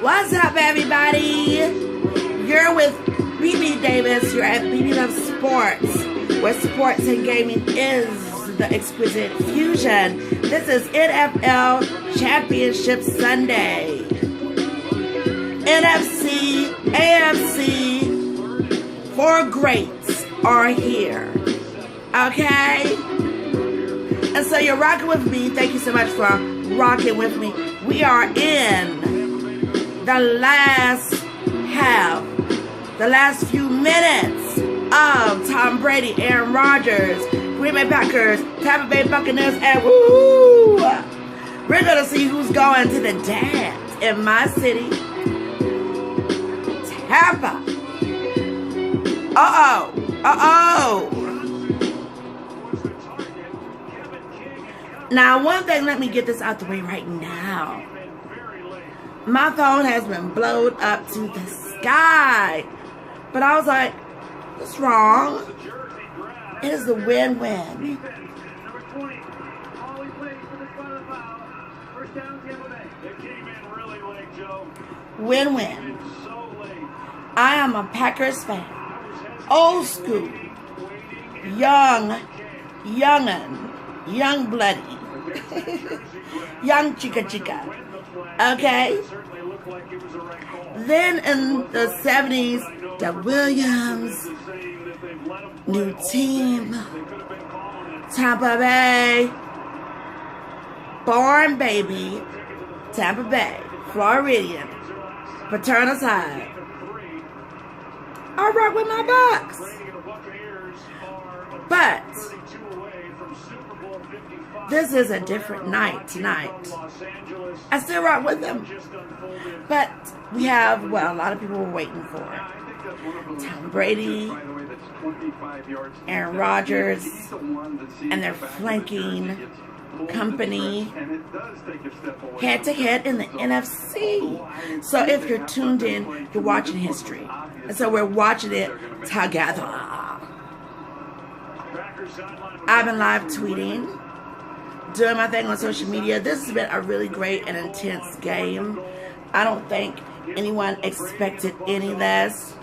What's up, everybody? You're with Bebe Davis. You're at Bebe Loves Sports, where sports and gaming is the Exquisite Fusion. This is NFL Championship Sunday. NFC, AFC, four greats are here. Okay? And so you're rocking with me. Thank you so much for rocking with me. We are in the last half, the last few minutes of Tom Brady, Aaron Rodgers, Green Bay Packers, Tampa Bay Buccaneers, and woo! We're going to see who's going to the dance in my city, Tampa. Uh-oh. Uh-oh. Now, one thing, let me get this out the way right now. My phone has been blown up to the sky. But I was like, what's wrong? It is the win-win. Win-win. I am a Packers fan. Old school. Young bloody. Young chica. Okay? Then in the 70s, Doug Williams, new team, Tampa Bay, born baby, Tampa Bay, Floridian, paternal side. I rock with my Bucks. But this is a different night tonight. I still rock with them. But we have, well, a lot of people were waiting for Tom Brady, Aaron Rodgers, and their flanking company head-to-head in the NFC. So if you're tuned in, you're watching history. And so we're watching it together. I've been live tweeting, doing my thing on social media. This has been a really great and intense game. I don't think anyone expected any less.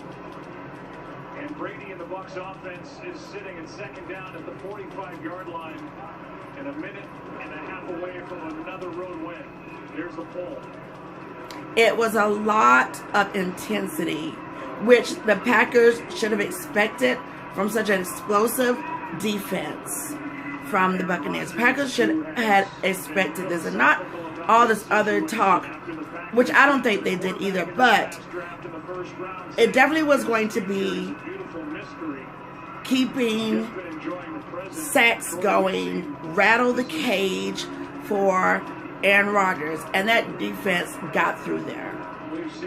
And Brady and the Bucs offense is sitting in second down at the 45-yard line and a minute and a half away from another road win. Here's the poll. It was a lot of intensity, which the Packers should have expected from such an explosive defense from the Buccaneers. Packers should have expected this and not all this other talk, which I don't think they did either, but it definitely was going to be keeping sacks going, rattle the cage for Aaron Rodgers, and that defense got through there.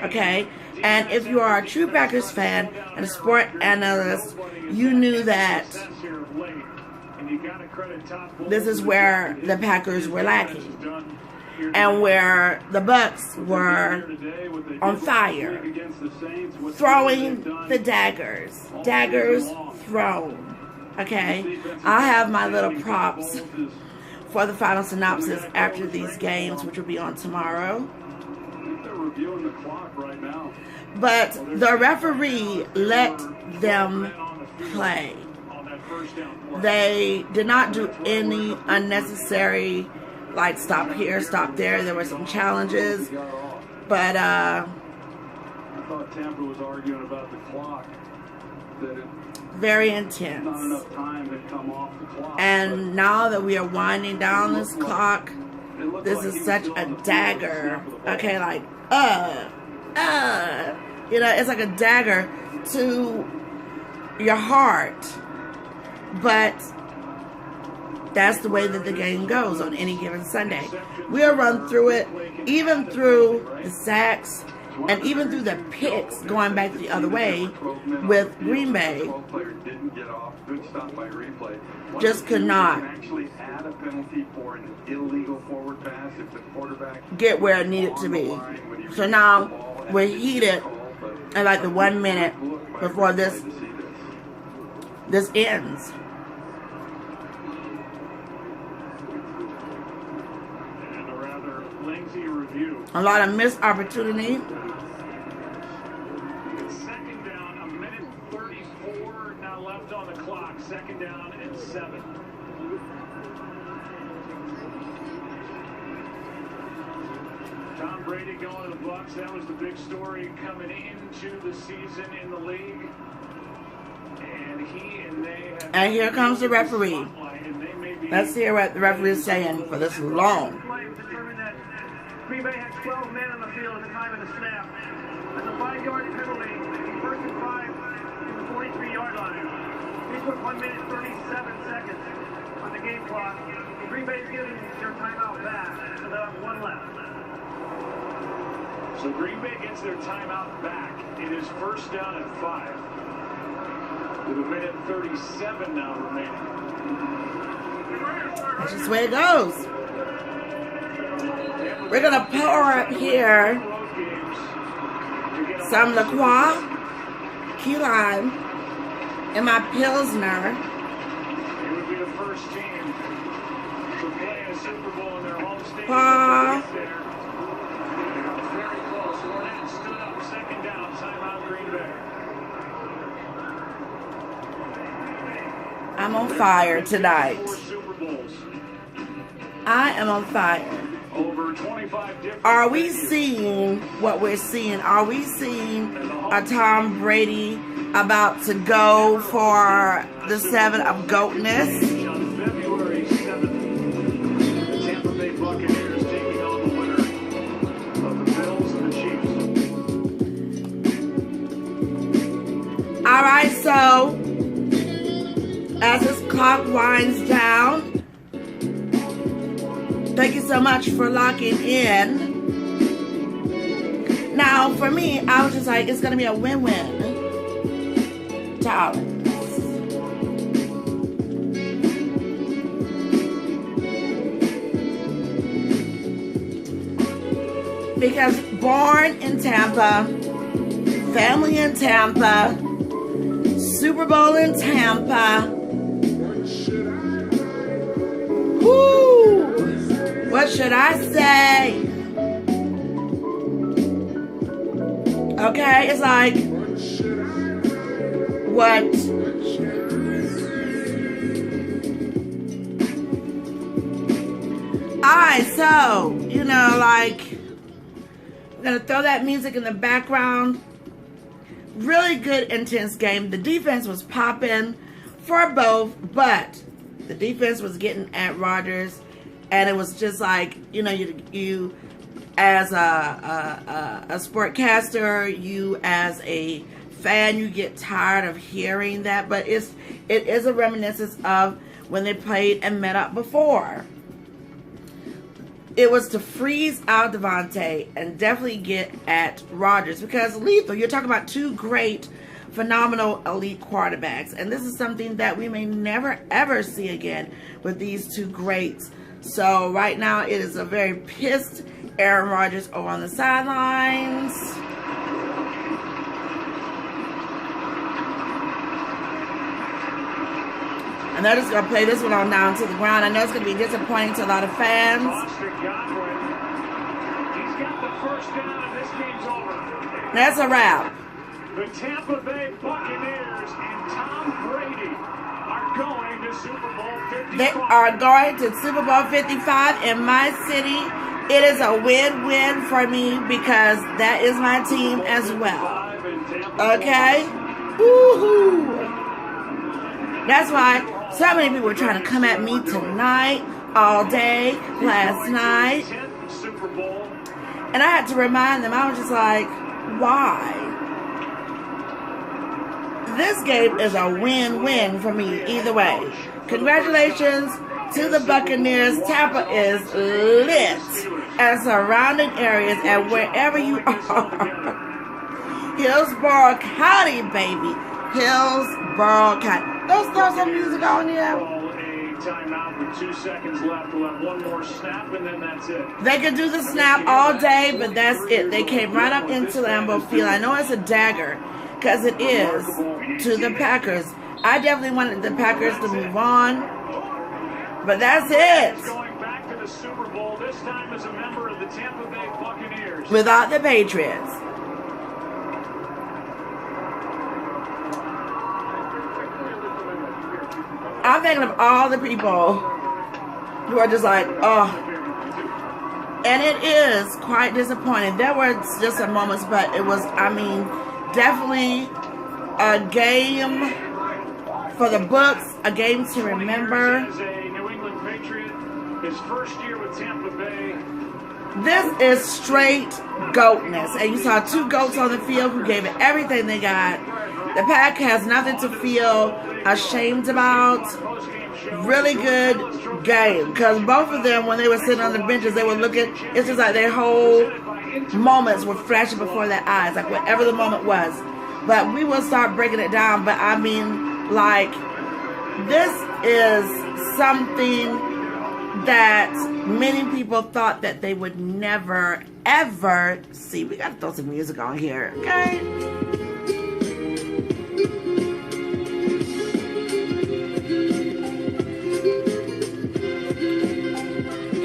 Okay? And if you are a true Packers fan and a sport analyst, you knew that this is where the Packers were lacking and where the Bucs were on fire, throwing the daggers thrown. Okay, I have my little props for the final synopsis after these games, which will be on tomorrow. But the referee let them play. They did not do any unnecessary, like, stop here, stop there. There were some challenges, but I thought Tampa was arguing about the clock. Very intense. Not enough time had come off the clock. And now that we are winding down this clock, this is such a dagger. Okay, like, you know, it's like a dagger to your heart. But that's the way that the game goes on any given Sunday. We'll run through it, even through the sacks, and even through the picks going back the other way with Green Bay. Just could not get where it needed to be. So now we're heated at like the 1 minute before this ends. A lot of missed opportunity. left on the clock. 2nd down and 7. Tom Brady going to the Bucs. That was the big story coming into the season in the league. And he and they have... And here comes the referee. Let's hear what the referee is saying for this long. Green Bay had 12 men on the field at the time of the snap. As a 5-yard penalty, 1st and 5 in the 43-yard line. They put 1 minute 37 seconds on the game clock. Green Bay's getting their timeout back, so they'll have 1 left. So Green Bay gets their timeout back. It is 1st down and 5. With 1 minute 37 now remaining. That's just the way it goes. We're going to pour up here some La Croix, key lime, and my Pilsner. It would be the first team to play a Super Bowl in their home stadium. Very close. Ornette stood up. 2nd down. Timeout Green Bay. I'm on fire tonight. I am on fire. Over 25 different Are we seeing what we're seeing? Are we seeing a Tom Brady about to go for the 7 of goatness? On February 7th, the Tampa Bay Buccaneers taking on the winner of the Bills and the Chiefs. All right, so as this clock winds down, thank you so much for locking in. Now, for me, I was just like, it's going to be a win-win. Darling. Because born in Tampa, family in Tampa, Super Bowl in Tampa. Woo! What should I say? Okay, it's like, what? Alright, so, you know, like, I'm gonna throw that music in the background. Really good, intense game. The defense was popping for both, but the defense was getting at Rodgers, and it was just like, you know, you as a sportcaster, you as a fan, you get tired of hearing that, but it is a reminiscence of when they played and met up before. It was to freeze out Devontae and definitely get at Rodgers, because lethal, you're talking about 2 great, phenomenal, elite quarterbacks. And this is something that we may never, ever see again with these 2 greats. So right now, it is a very pissed Aaron Rodgers over on the sidelines. And they're just going to play this one on down to the ground. I know it's going to be disappointing to a lot of fans. That's a wrap. The Tampa Bay Buccaneers and Tom Brady are going to Super Bowl 55. They are going to Super Bowl 55 in my city. It is a win-win for me because that is my team as well. Okay? Woohoo! That's why so many people were trying to come at me tonight, all day, last night. And I had to remind them, I was just like, why? This game is a win-win for me either way. Congratulations to the Buccaneers. Tampa is lit and surrounding areas and wherever you are. Hillsborough County, baby. Hillsborough County. Let's throw some music on here. A timeout with 2 seconds left. We'll have one more snap and then that's it. They could do the snap all day, but that's it. They came right up into Lambeau Field. I know it's a dagger because it is to the Packers. I definitely wanted the Packers to move on, but that's it. Going back to the Super Bowl, this time as a member of the Tampa Bay Buccaneers. Without the Patriots. I'm thinking of all the people who are just like, oh. And it is quite disappointing. There were just some moments, but it was, I mean, definitely a game for the books, a game to remember. As a New England Patriot, his first year with Tampa Bay. This is straight goatness. And you saw two goats on the field who gave it everything they got. The Pack has nothing to feel ashamed about. Really good game. Because both of them, when they were sitting on the benches, they were looking, it's just like their whole moments were flashing before their eyes. Like whatever the moment was. But we will start breaking it down. But I mean, like, this is something that many people thought that they would never, ever see. We got to throw some music on here, okay?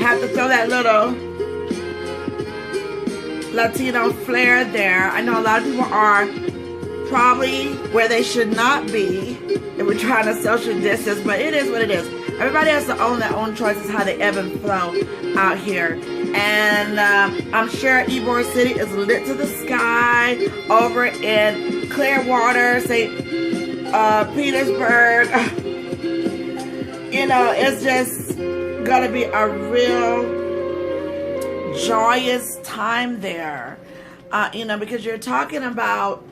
Have to throw that little Latino flair there. I know a lot of people are probably where they should not be if we're trying to social distance, but it is what it is. Everybody has to own their own choices how they ebb and flow out here. And I'm sure Ybor City is lit to the sky over in Clearwater, St. Petersburg. You know, it's just gonna be a real joyous time there. You know, because you're talking about,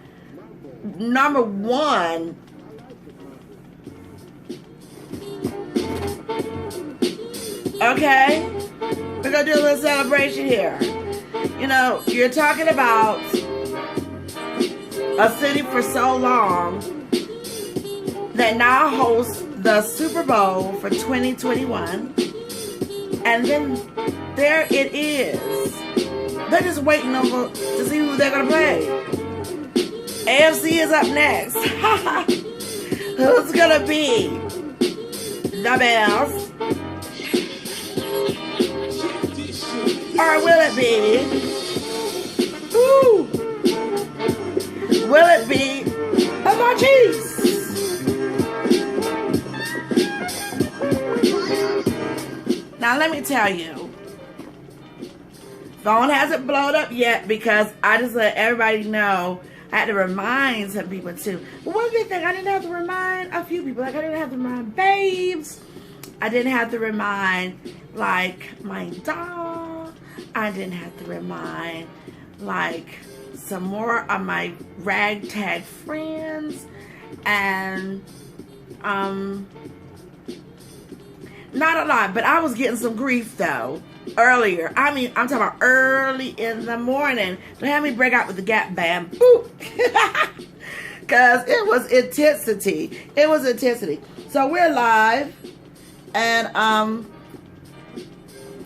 number one, okay, we're gonna do a little celebration here. You know, you're talking about a city for so long that now hosts the Super Bowl for 2021, and then there it is. They're just waiting over to see who they're gonna play. AFC is up next. Who's gonna be the Bears? Or will it be? Ooh, will it be the Marchies? Now let me tell you, phone hasn't blown up yet because I just let everybody know. I had to remind some people too. But one good thing, I didn't have to remind a few people. Like I didn't have to remind babes. I didn't have to remind like my dog. I didn't have to remind like some more of my ragtag friends. And not a lot, but I was getting some grief though earlier. I mean, I'm talking about early in the morning. Don't have me break out with the Gap Band. Because it was intensity. It was intensity. So we're live. And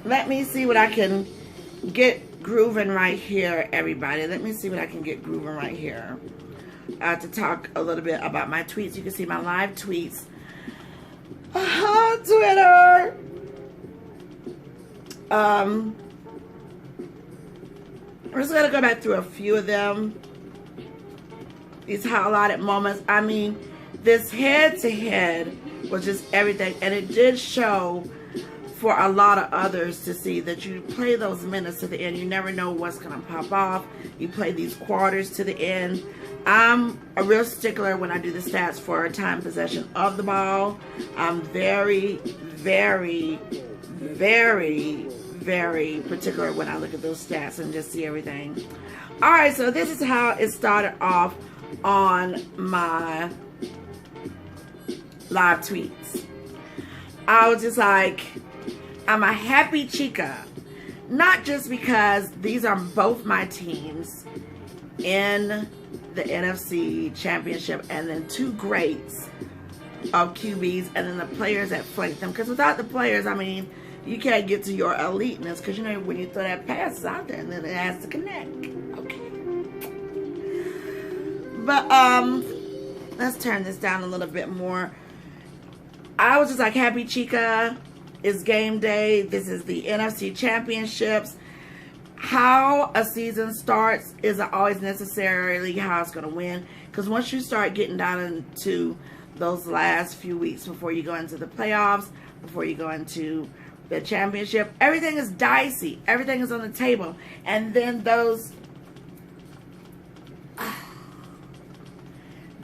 let me see what I can get grooving right here, everybody. Let me see what I can get grooving right here. To talk a little bit about my tweets. You can see my live tweets on Twitter. I'm just going to go back through a few of them. These highlighted moments. I mean, this head-to-head was just everything. And it did show for a lot of others to see that you play those minutes to the end. You never know what's going to pop off. You play these quarters to the end. I'm a real stickler when I do the stats for time possession of the ball. I'm very, very, very, very particular when I look at those stats and just see everything. All right, so this is how it started off on my live tweets. I was just like, I'm a happy chica. Not just because these are both my teams in the NFC Championship, and then two greats of QBs, and then the players that flank them. Because without the players, I mean, you can't get to your eliteness. Because, you know, when you throw that pass out there, and then it has to connect. Okay. But, let's turn this down a little bit more. I was just like, happy chica. It's game day. This is the NFC Championships. How a season starts isn't always necessarily how it's going to win. Because once you start getting down into those last few weeks before you go into the playoffs, before you go into the championship. Everything is dicey. Everything is on the table. And then those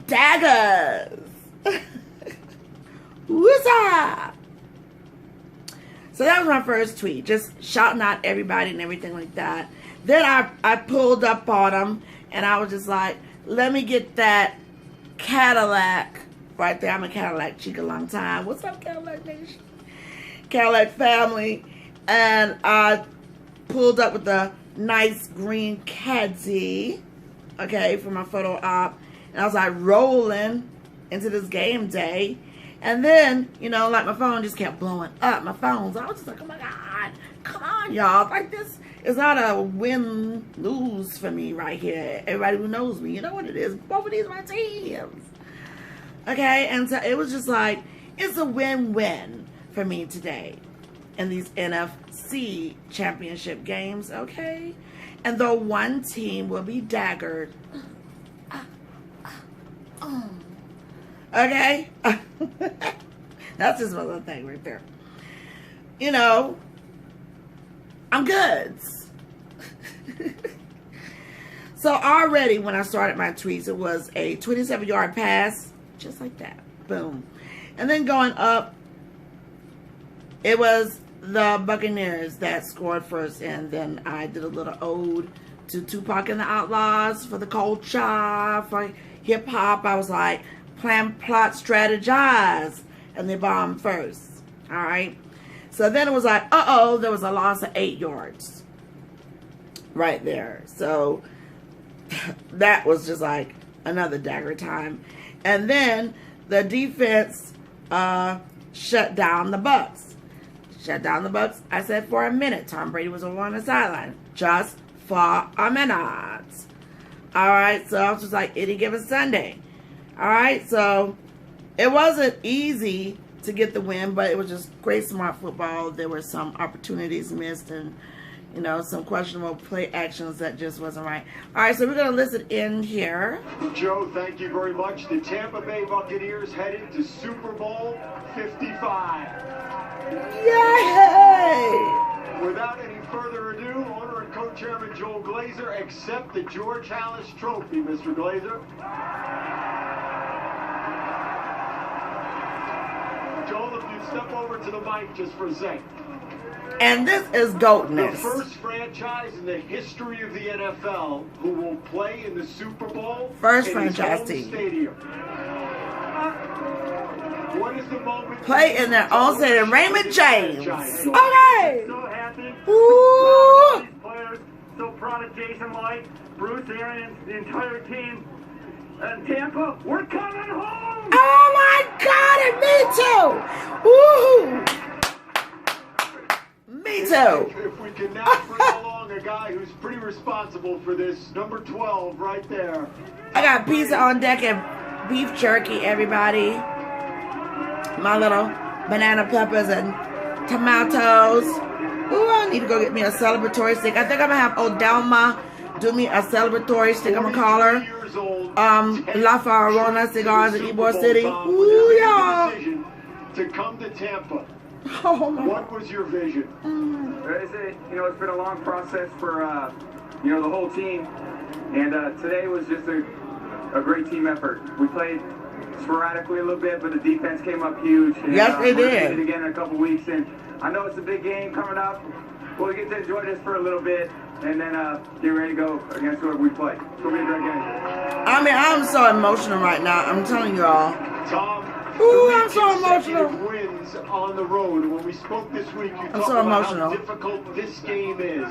daggers. What's up? So that was my first tweet. Just shouting out everybody and everything like that. Then I pulled up on them. And I was just like, let me get that Cadillac right there. I'm a Cadillac chick a long time. What's up, Cadillac Nation? Cadillac family. And I pulled up with the nice green Caddy, okay, for my photo op. And I was like rolling into this game day. And then, you know, like my phone just kept blowing up. My phones. I was just like, oh my God, come on, y'all. Like this is not a win-lose for me right here. Everybody who knows me, you know what it is. Both of these are my teams. Okay, and so it was just like, it's a win-win for me today in these NFC Championship games, okay? And though one team will be daggered, okay? That's just my little thing right there. You know, I'm good. So already when I started my tweets, it was a 27-yard pass, just like that. Boom. And then going up, it was the Buccaneers that scored first. And then I did a little ode to Tupac and the Outlaws for the culture, for hip-hop. I was like, plan, plot, strategize. And they bombed first. All right. So then it was like, uh-oh, there was a loss of 8 yards. Right there. So that was just like another dagger time. And then the defense shut down the Bucs. Shut down the Bucs, I said, for a minute. Tom Brady was over on the sideline. Just for a minute. All right. So I was just like, any given Sunday. All right. So it wasn't easy to get the win, but it was just great, smart football. There were some opportunities missed and, you know, some questionable play actions that just wasn't right. All right, so we're going to listen in here. Joe, thank you very much. The Tampa Bay Buccaneers headed to Super Bowl 55. Yay! Without any further ado, owner and co-chairman Joel Glazer, accept the George Halas Trophy, Mr. Glazer. Joel, if you'd step over to the mic just for a second. And this is GOATness. The first franchise in the history of the NFL who will play in the Super Bowl. First in franchise his team. Stadium. What is the moment? Play in their own stadium. Raymond James. So happy. Ooh. Players, so proud of Jason Light, Bruce Aaron, and the entire team. And Tampa, we're coming home! Oh my God, and me too! Woohoo! Me too! If we can now bring along a guy who's pretty responsible for this, number 12 right there. I got pizza on deck and beef jerky, everybody. My little banana peppers and tomatoes. Ooh, I need to go get me a celebratory stick. I think I'm gonna have Odelma do me a celebratory stick. I'm gonna call her La Farona Cigars in Ybor City. Ooh, y'all. To come to Tampa. Oh, my. What was your vision? It's been a long process for the whole team, and today was just a great team effort. We played sporadically a little bit, but the defense came up huge. And, yes, they we're did. gonna do it again in a couple weeks, and I know it's a big game coming up. We'll get to enjoy this for a little bit, and then get ready to go against whoever we play. It's gonna be a great game. I mean, I'm so emotional right now. I'm telling you all. Tom, ooh, I'm so emotional. Wins on the road. When we spoke this week, you talked so about emotional. how difficult this game is.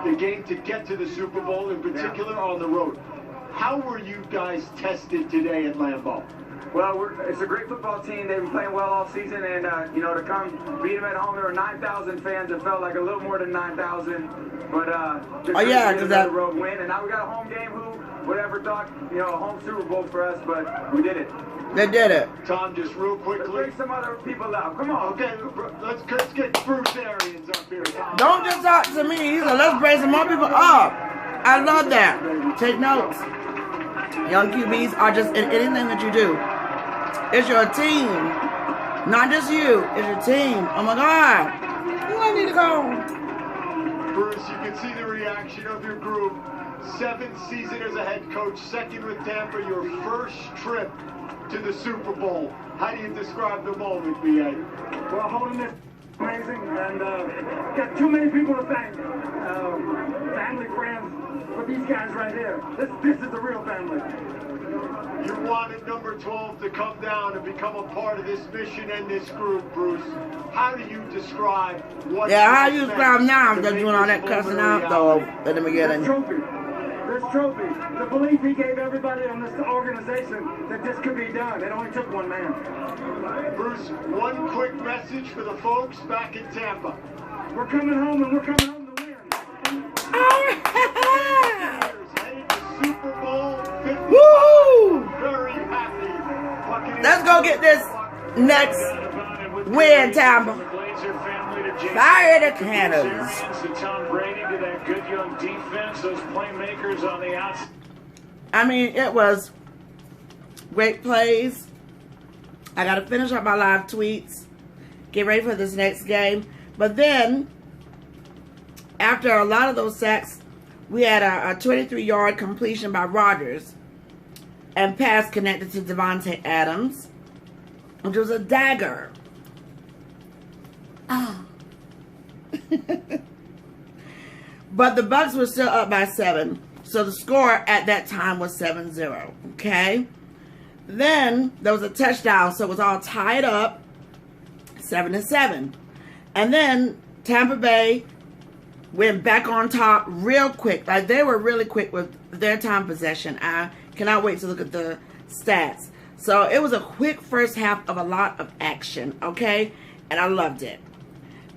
The game to get to the Super Bowl, in particular on the road. How were you guys tested today at Lambeau? Well, it's a great football team. They've been playing well all season, and to come beat them at home, there were 9,000 fans. It felt like a little more than 9,000, but because that road win. And now we got a home game. Who would ever thought, a home Super Bowl for us? But we did it. they did it. Tom, just real quickly. Let's bring some other people out. Come on. Okay, let's get Bruce Arians up here. Tom. Don't just talk to me. He said, let's bring some more people up. I love that. Take notes. Young QBs are just in anything that you do. It's your team. Not just you. It's your team. Oh my God. Ooh, I need to go. Bruce, you can see the reaction of your group. 7th season as a head coach, 2nd with Tampa, your first trip to the Super Bowl. How do you describe the moment, Bebé? Well, holding this amazing, and got too many people to thank. Family, friends, but these guys right here. This is the real family. You wanted number 12 to come down and become a part of this mission and this group, Bruce. How do you describe what? Yeah, how you describe now? I'm just doing all that cussing out though in the beginning. This trophy, the belief he gave everybody on this organization that this could be done. It only took one man. Bruce, one quick message for the folks back in Tampa. We're coming home, and we're coming home to win. Headed to Super Bowl 55. Woo! Very happy. Buccaneers. Let's go get this next win, Tampa. Fire the cannons. To Tom Brady, to that good young defense, those playmakers on the outside. I mean, it was great plays. I got to finish up my live tweets. Get ready for this next game. But then, after a lot of those sacks, we had a 23-yard completion by Rodgers. And pass connected to Devontae Adams, which was a dagger. Oh. But the Bucs were still up by 7. So the score at that time was 7-0. Okay? Then there was a touchdown. So it was all tied up. 7-7. And then Tampa Bay went back on top real quick. Like, they were really quick with their time possession. I cannot wait to look at the stats. So it was a quick first half of a lot of action. Okay? And I loved it.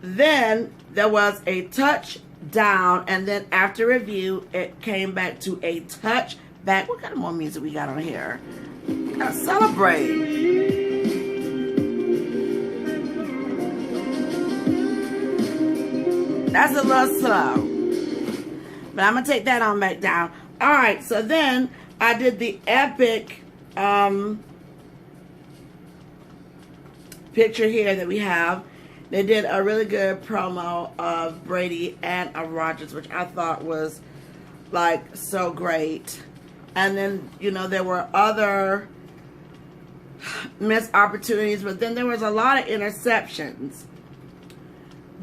Then there was a touchdown, and then after review, it came back to a touchback. What kind of more music we got on here? We gotta celebrate. That's a little slow, but I'm gonna take that on back down. All right, so then I did the epic picture here that we have. They did a really good promo of Brady and of Rodgers, which I thought was, like, so great. And then, you know, there were other missed opportunities, but then there was a lot of interceptions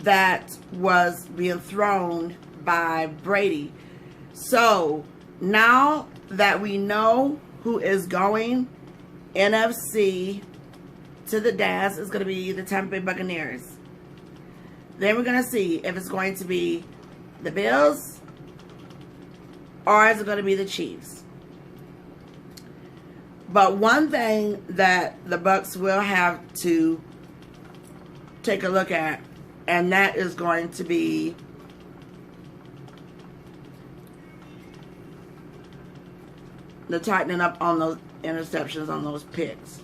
that was being thrown by Brady. So, now that we know who is going NFC to the dance, is going to be the Tampa Bay Buccaneers. Then we're going to see if it's going to be the Bills or is it going to be the Chiefs. But one thing that the Bucs will have to take a look at, and that is going to be the tightening up on those interceptions, on those picks.